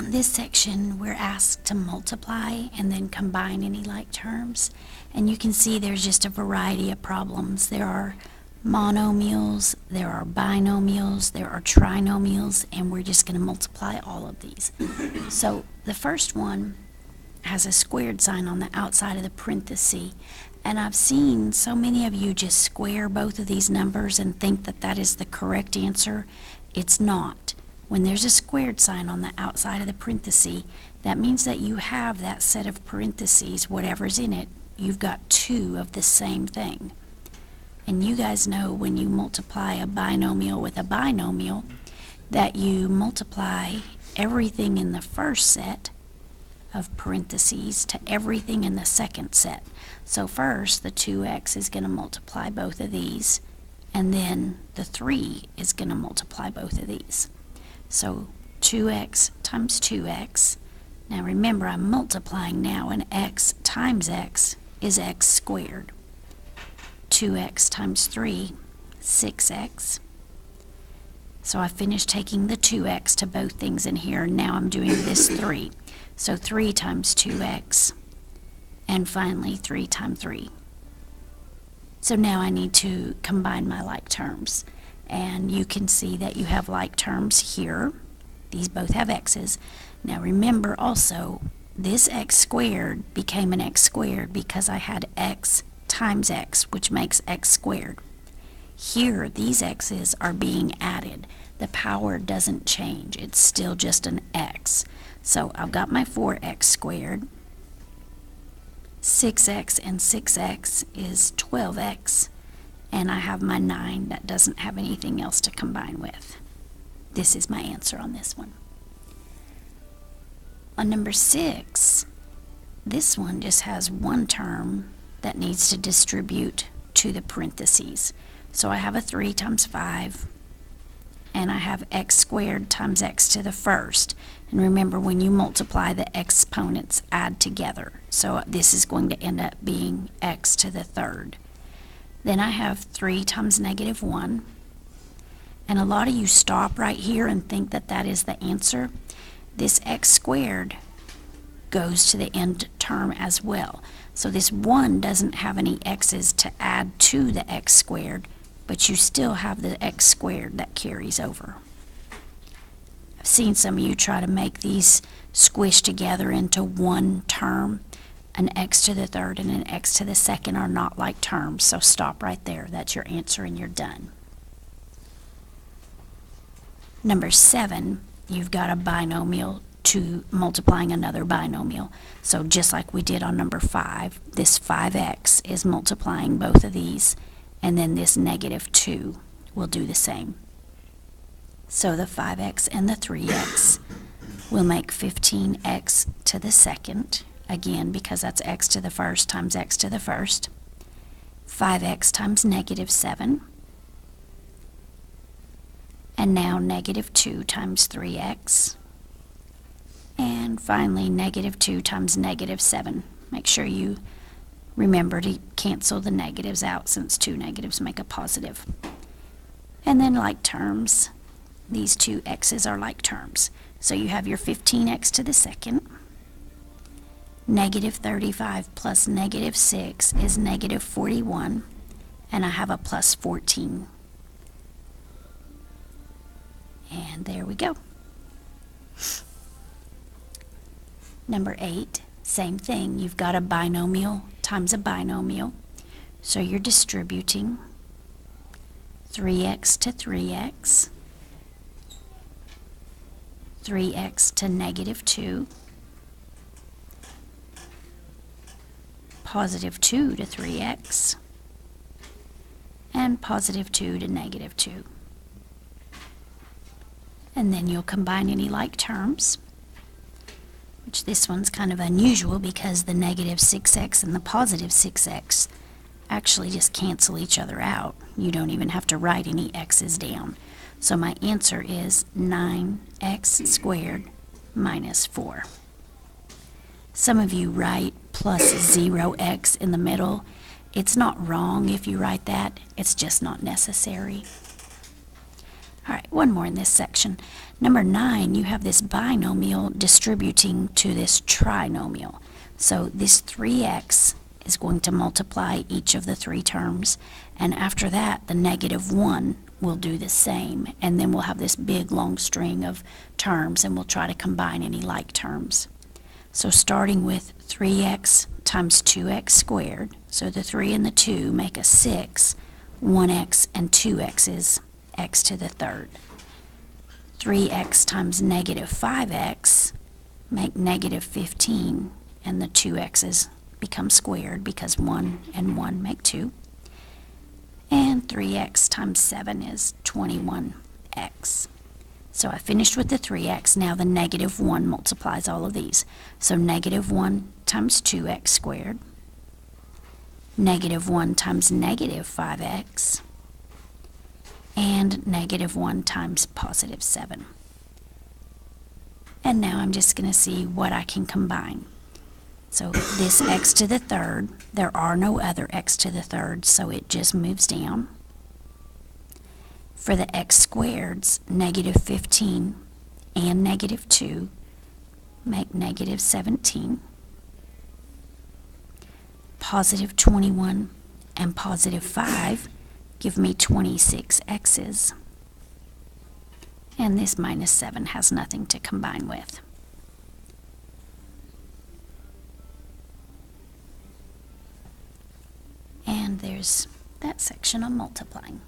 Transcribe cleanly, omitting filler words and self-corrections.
On this section, we're asked to multiply and then combine any like terms. And you can see there's just a variety of problems. There are monomials, there are binomials, there are trinomials, and we're just going to multiply all of these. So the first one has a squared sign on the outside of the parenthesis. And I've seen so many of you just square both of these numbers and think that that is the correct answer. It's not. When there's a squared sign on the outside of the parenthesis, that means that you have that set of parentheses, whatever's in it, you've got two of the same thing. And you guys know when you multiply a binomial with a binomial, that you multiply everything in the first set of parentheses to everything in the second set. So first, the 2x is going to multiply both of these, and then the 3 is going to multiply both of these. So 2x times 2x. Now remember, I'm multiplying now, and x times x is x squared. 2x times 3, 6x. So I finished taking the 2x to both things in here, and now I'm doing this 3. So 3 times 2x, and finally 3 times 3. So now I need to combine my like terms. And you can see that you have like terms here. These both have x's. Now remember also, this x squared became an x squared because I had x times x, which makes x squared. Here, these x's are being added. The power doesn't change. It's still just an x. So I've got my 4x squared. 6x and 6x is 12x. And I have my 9 that doesn't have anything else to combine with. This is my answer on this one. On number 6, this one just has one term that needs to distribute to the parentheses. So I have a 3 times 5, and I have x squared times x to the first. And remember, when you multiply, the exponents add together. So this is going to end up being x to the third. Then I have 3 times negative 1. And a lot of you stop right here and think that that is the answer. This x squared goes to the end term as well. So this 1 doesn't have any x's to add to the x squared, but you still have the x squared that carries over. I've seen some of you try to make these squish together into one term. An x to the third and an x to the second are not like terms, so stop right there. That's your answer and you're done. Number 7, you've got a binomial to multiplying another binomial. So just like we did on number 5, this 5x is multiplying both of these, and then this negative 2 will do the same. So the 5x and the 3x will make 15x to the second. Again, because that's x to the first times x to the first. 5x times negative 7. And now negative 2 times 3x. And finally, negative 2 times negative 7. Make sure you remember to cancel the negatives out, since 2 negatives make a positive. And then like terms, these two x's are like terms. So you have your 15x to the second. Negative 35 plus negative 6 is negative 41, and I have a plus 14. And there we go. Number 8, same thing. You've got a binomial times a binomial. So you're distributing 3x to 3x, 3x to negative 2, positive 2 to 3x, and positive 2 to negative 2. And then you'll combine any like terms, which this one's kind of unusual because the negative 6x and the positive 6x actually just cancel each other out. You don't even have to write any x's down. So my answer is 9x squared minus 4. Some of you write plus 0x in the middle. It's not wrong if you write that, it's just not necessary. All right, one more in this section. Number 9, you have this binomial distributing to this trinomial. So this 3x is going to multiply each of the 3 terms, and after that, the -1 will do the same, and then we'll have this big long string of terms, and we'll try to combine any like terms. So starting with 3x times 2x squared, so the 3 and the 2 make a 6, 1x and 2x is x to the third. 3x times -5x make -15, and the 2x's become squared because 1 and 1 make 2. And 3x times 7 is 21x. So I finished with the 3x. Now the -1 multiplies all of these. So -1 times 2x squared, -1 times -5x, and -1 times +7. And now I'm just going to see what I can combine. So this x to the third, there are no other x to the third, so it just moves down. For the x squareds, -15 and -2 make -17. +21 and +5 give me 26 x's. And this -7 has nothing to combine with. And there's that section on multiplying.